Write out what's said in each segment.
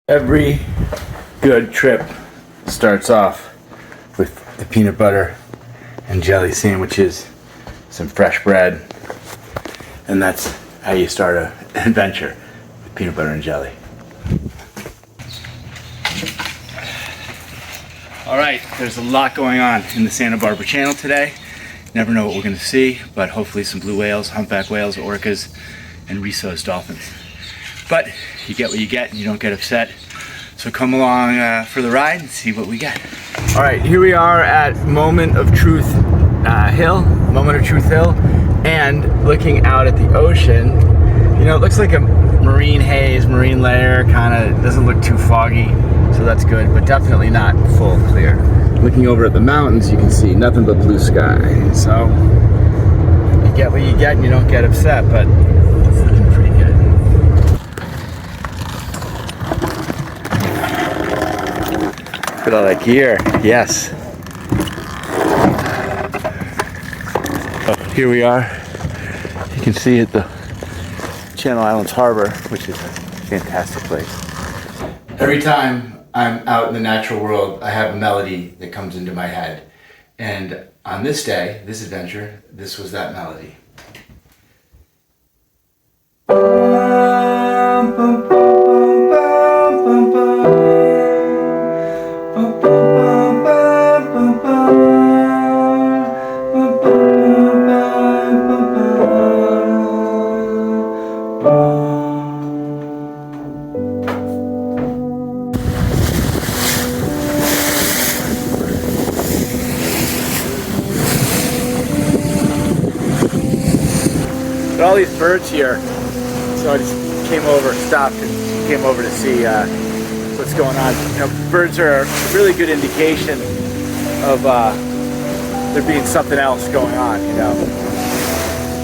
Every good trip starts off with the peanut butter and jelly sandwiches, some fresh bread, and that's how you start an adventure with peanut butter and jelly. All right, there's a lot going on in the Santa Barbara Channel today. Never know what we're gonna see, but hopefully some blue whales, humpback whales, orcas, and Risso's dolphins. But you get what you get and you don't get upset. So come along for the ride and see what we get. All right, here we are at Moment of Truth Hill, and looking out at the ocean. You know, it looks like a marine haze, marine layer, kind of doesn't look too foggy, so that's good, but definitely not full clear. Looking over at the mountains, you can see nothing but blue sky. So you get what you get and you don't get upset, but it's looking pretty good. Look at all that gear, yes. Oh, here we are. You can see at the Channel Islands Harbor, which is a fantastic place. Every time I'm out in the natural world, I have a melody that comes into my head. And on this day, this adventure, this was that melody. But all these birds here, so I just stopped and came over to see what's going on. You know, birds are a really good indication of there being something else going on, you know.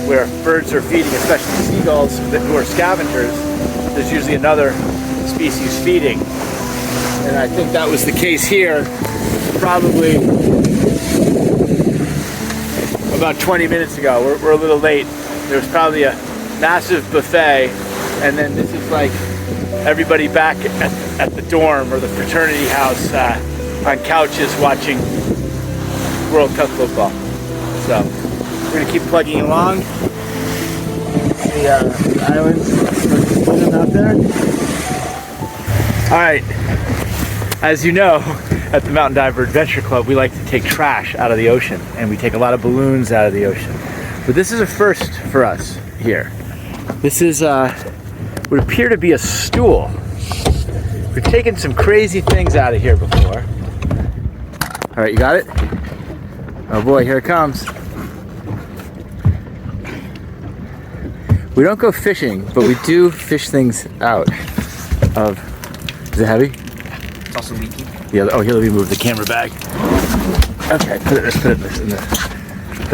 Where birds are feeding, especially seagulls who are scavengers, there's usually another species feeding. And I think that was the case here, probably about 20 minutes ago. We're a little late. There was probably a massive buffet, and then this is like everybody back at the dorm or the fraternity house on couches watching World Cup football. So we're gonna keep plugging along. The islands out there. All right, as you know, at the Mountain Diver Adventure Club, we like to take trash out of the ocean, and we take a lot of balloons out of the ocean. But this is a first for us here. This is would appear to be a stool. We've taken some crazy things out of here before. All right, you got it? Oh boy, here it comes. We don't go fishing, but we do fish things out of. Is it heavy? It's also leaking. Yeah. Oh, here, let me move the camera back. Okay, put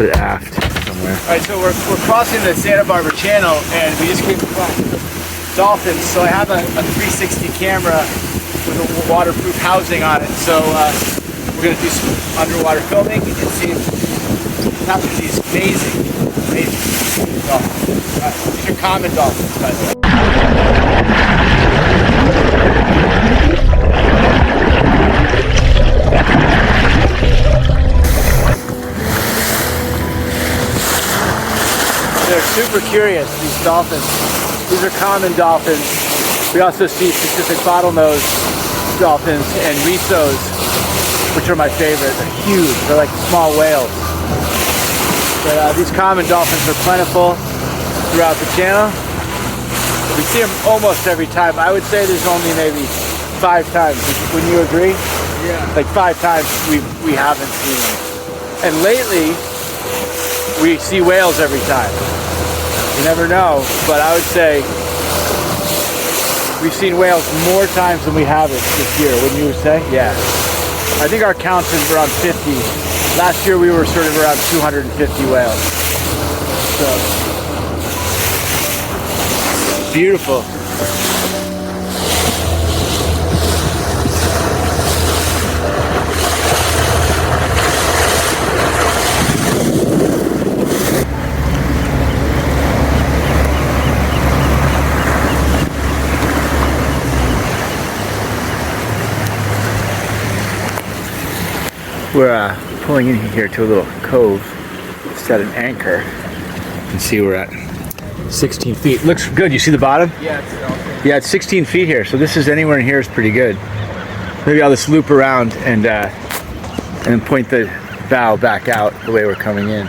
it aft. All right, so we're crossing the Santa Barbara Channel, and we just came across dolphins. So I have a 360 camera with a waterproof housing on it. So we're going to do some underwater filming and see if capture these amazing dolphins. These are common dolphins, by the way. They're super curious, these dolphins. These are common dolphins. We also see Pacific bottlenose dolphins and Risso's, which are my favorite. They're huge. They're like small whales. But these common dolphins are plentiful throughout the channel. We see them almost every time. I would say there's only maybe 5 times. Wouldn't you agree? Yeah. Like 5 times we haven't seen them. And lately, we see whales every time. You never know, but I would say we've seen whales more times than we haven't this year, wouldn't you say? Yeah. I think our count's is around 50. Last year we were sort of around 250 whales. So, beautiful. We're pulling in here to a little cove. Set an anchor. You can see we're at 16 feet. Looks good. You see the bottom? Yeah, it's okay. Yeah, it's 16 feet here. So this is anywhere in here is pretty good. Maybe I'll just loop around and then point the bow back out the way we're coming in.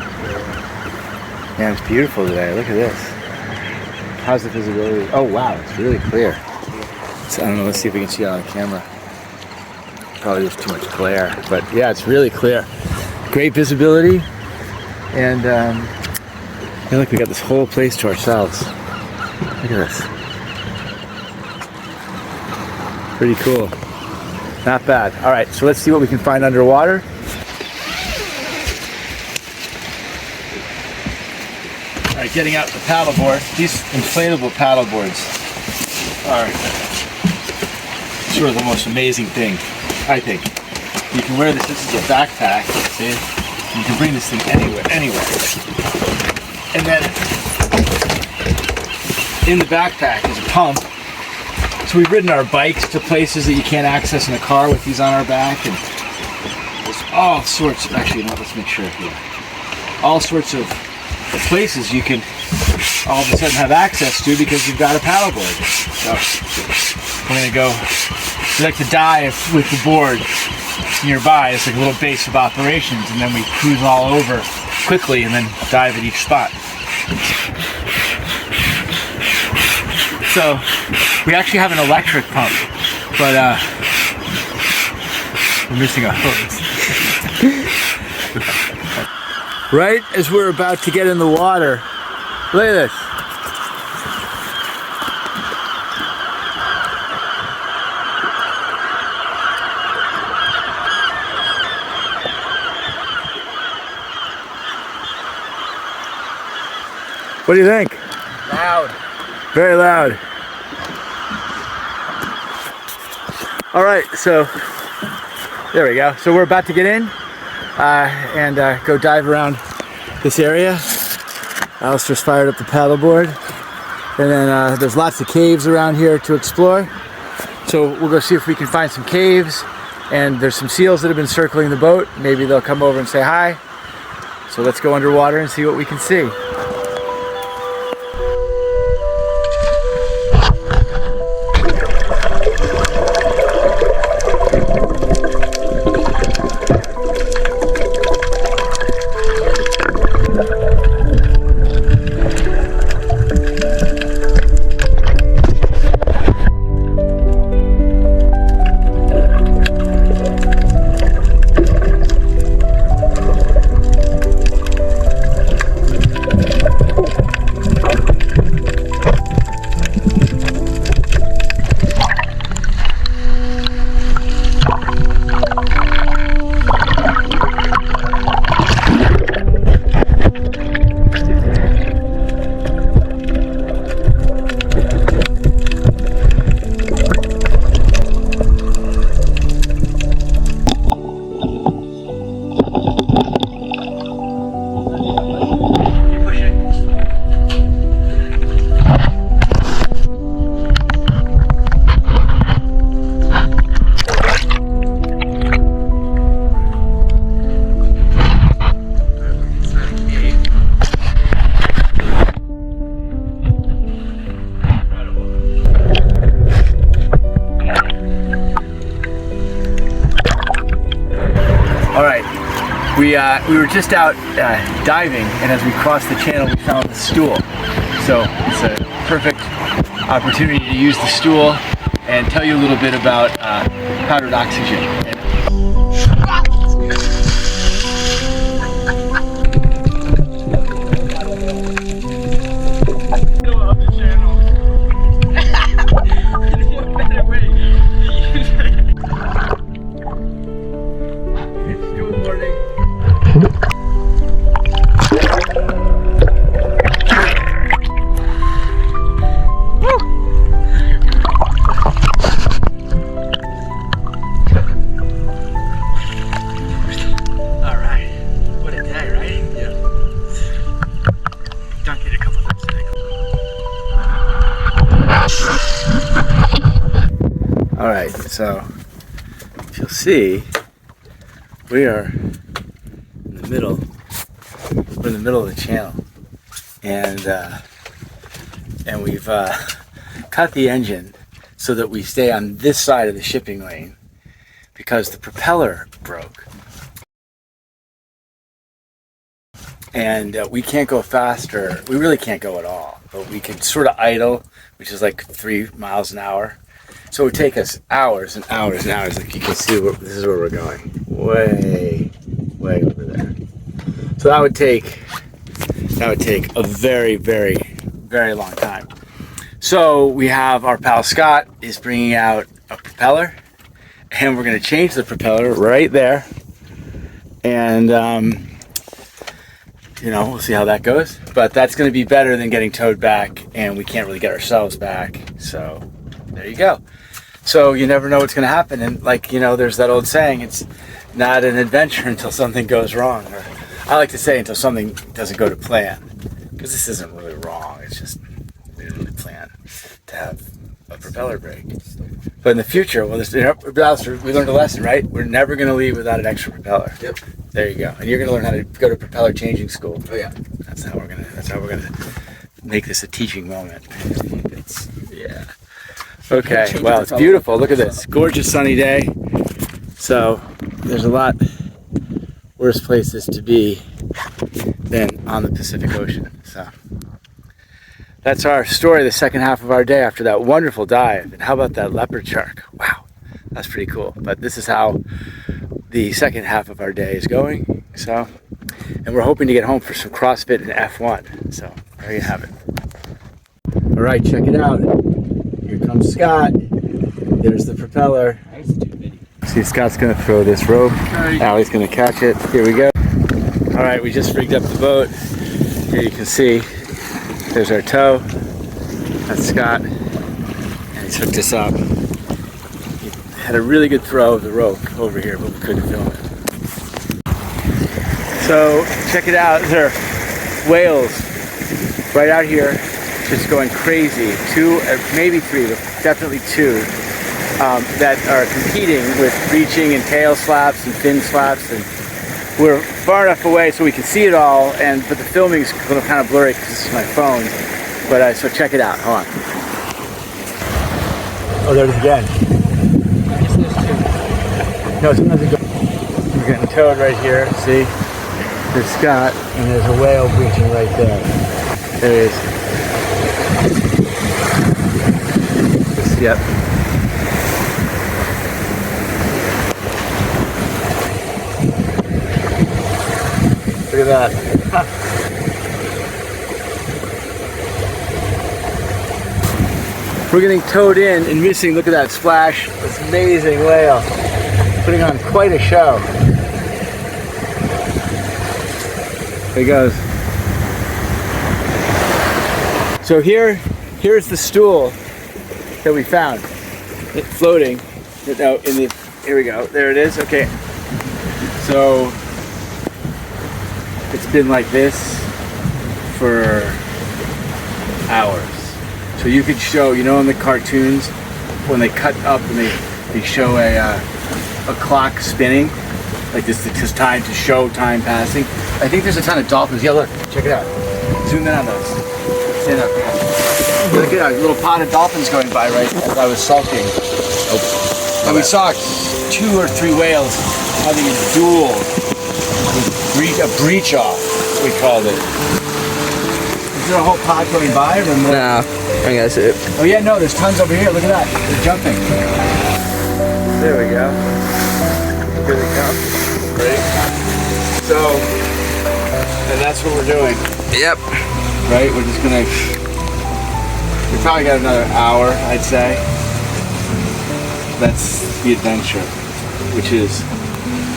Man, it's beautiful today. Look at this. How's the visibility? Oh wow, it's really clear. So, I don't know. Let's see if we can see it on the camera. Probably just too much glare, but yeah, it's really clear. Great visibility. And look, we got this whole place to ourselves. Look at this. Pretty cool. Not bad. All right, so let's see what we can find underwater. All right, getting out the paddleboard. These inflatable paddleboards are sort of the most amazing thing, I think. You can wear this as a backpack, see? You can bring this thing anywhere. And then in the backpack is a pump. So we've ridden our bikes to places that you can't access in a car with these on our back, and there's all sorts of, actually, no, let's make sure here. All sorts of places you can all of a sudden have access to because you've got a paddleboard. So we're gonna go, we like to dive with the board nearby. It's like a little base of operations, and then we cruise all over quickly and then dive at each spot. So we actually have an electric pump, but we're missing a hose. Right as we're about to get in the water, look at this. What do you think? Loud. Very loud. All right, so there we go. So we're about to get in and go dive around this area. Alistair's fired up the paddleboard, and then there's lots of caves around here to explore. So we'll go see if we can find some caves, and there's some seals that have been circling the boat. Maybe they'll come over and say hi. So let's go underwater and see what we can see. We were just out diving, and as we crossed the channel, we found the stool. So it's a perfect opportunity to use the stool and tell you a little bit about powdered oxygen. Alright, so if you'll see, We are in the middle. We're in the middle of the channel, and we've cut the engine so that we stay on this side of the shipping lane because the propeller broke, and we can't go faster. We really can't go at all, but we can sort of idle, which is like 3 miles an hour. So it would take us hours and hours and hours. Like you can see, this is where we're going, way over there. So that would take a very, very, very long time. So we have our pal Scott is bringing out a propeller, and we're going to change the propeller right there. And we'll see how that goes. But that's going to be better than getting towed back, and we can't really get ourselves back. So there you go. So you never know what's going to happen. And there's that old saying, it's not an adventure until something goes wrong. Or I like to say until something doesn't go to plan. Because this isn't really wrong. It's just we didn't really plan to have a propeller break. But in the future, we learned a lesson, right? We're never going to leave without an extra propeller. Yep. There you go. And you're going to learn how to go to propeller changing school. Oh yeah. That's how we're gonna make this a teaching moment. Yeah. Okay. Well, it's beautiful. Look at this. Gorgeous sunny day. So there's a lot worse places to be than on the Pacific Ocean. So that's our story, the second half of our day after that wonderful dive. And how about that leopard shark? Wow, that's pretty cool. But this is how the second half of our day is going. So, and we're hoping to get home for some CrossFit and F1. So there you have it. All right, check it out. Here comes Scott. There's the propeller. See, Scott's gonna throw this rope. Allie's gonna catch it. Here we go. All right, we just rigged up the boat. Here you can see, there's our tow. That's Scott, and he's hooked us up. He had a really good throw of the rope over here, but we couldn't film it. So check it out. There are whales right out here, just going crazy. 2, maybe 3, but definitely 2. That are competing with breaching and tail slaps and fin slaps, and we're far enough away so we can see it all, but the filming's a little kind of blurry because this is my phone. But so check it out. Hold on. Oh, there it is again. No, sometimes it goes. We're getting towed right here. See, there's Scott, and there's a whale breaching right there. There he is. Yep. Look at that. We're getting towed in and missing. Look at that splash. This amazing whale. Putting on quite a show. There he goes. So here's the stool that we found. It's floating. No, here we go. There it is. Okay. So it's been like this for hours. So you could show, in the cartoons, when they cut up and they show a clock spinning, like this is time to show time passing. I think there's a ton of dolphins. Yeah, look, check it out. Zoom in on those. Stand up. Look at a little pod of dolphins going by right as I was sulking. Oh. And we saw 2 or 3 whales having a duel. A breach off, we called it. Is there a whole pod going by? Or more? No, I guess it. Oh yeah, no, there's tons over here. Look at that. They're jumping. There we go. Here they come. Great. So, and that's what we're doing. Yep. Right? We're just gonna. We probably got another hour, I'd say. That's the adventure, which is.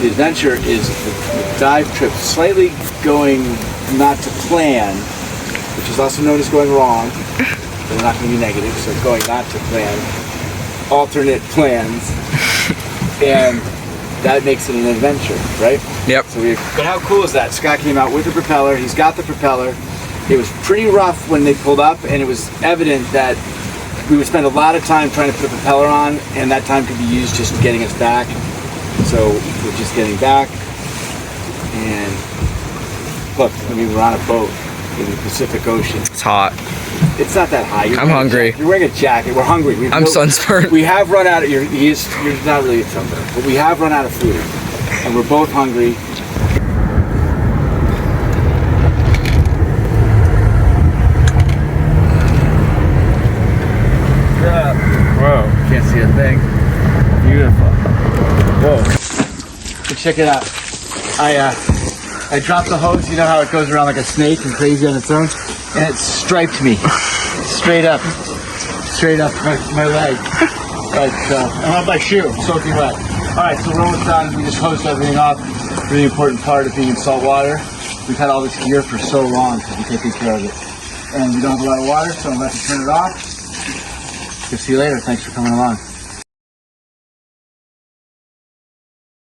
The adventure is the dive trip slightly going not to plan, which is also known as going wrong. They're not going to be negative, so going not to plan. Alternate plans. And that makes it an adventure, right? Yep. But how cool is that? Scott came out with the propeller. He's got the propeller. It was pretty rough when they pulled up, and it was evident that we would spend a lot of time trying to put the propeller on, and that time could be used just getting us back. So we're just getting back, and look, I mean, we're on a boat in the Pacific Ocean. It's hot. It's not that high. I'm hungry. You're wearing a jacket. We're hungry. I'm sunburned. We have run out of, you're not really a sunburn, but we have run out of food, and we're both hungry. Whoa, can't see a thing. Beautiful. Whoa. But check it out. I dropped the hose, you know how it goes around like a snake and crazy on its own? And it striped me. Straight up my leg. But, I'm on my shoe, soaking wet. Alright, so we're almost done. We just hosed everything up. Really important part of being in salt water. We've had all this gear for so long to be taking care of it. And we don't have a lot of water, so I'm about to turn it off. See you later. Thanks for coming along.